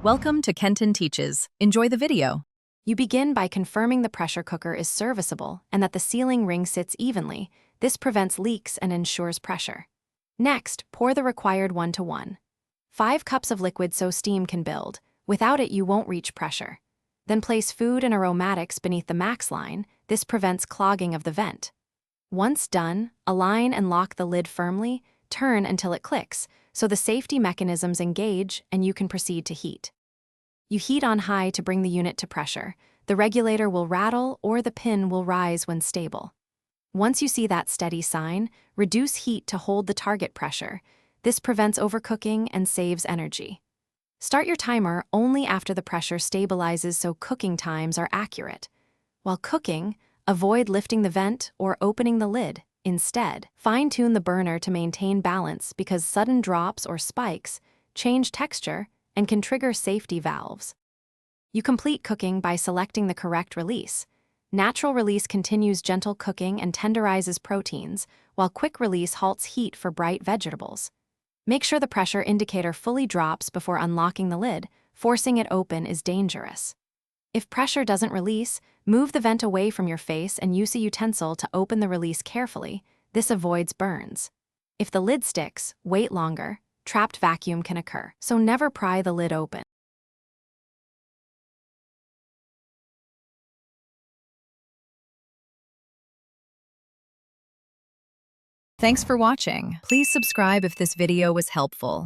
Welcome to Kenton Teaches. Enjoy the video. You begin by confirming the pressure cooker is serviceable and that the sealing ring sits evenly. This prevents leaks and ensures pressure. Next, pour the required 1:1. 5 cups of liquid so steam can build. Without it, you won't reach pressure. Then place food and aromatics beneath the max line. This prevents clogging of the vent. Once done, align and lock the lid firmly. Turn until it clicks, so the safety mechanisms engage and you can proceed to heat. You heat on high to bring the unit to pressure. The regulator will rattle or the pin will rise when stable. Once you see that steady sign, reduce heat to hold the target pressure. This prevents overcooking and saves energy. Start your timer only after the pressure stabilizes so cooking times are accurate. While cooking, avoid lifting the vent or opening the lid. Instead, fine-tune the burner to maintain balance because sudden drops or spikes change texture and can trigger safety valves. You complete cooking by selecting the correct release. Natural release continues gentle cooking and tenderizes proteins, while quick release halts heat for bright vegetables. Make sure the pressure indicator fully drops before unlocking the lid. Forcing it open is dangerous. If pressure doesn't release, move the vent away from your face and use a utensil to open the release carefully. This avoids burns. If the lid sticks, wait longer. Trapped vacuum can occur, so never pry the lid open. Thanks for watching. Please subscribe if this video was helpful.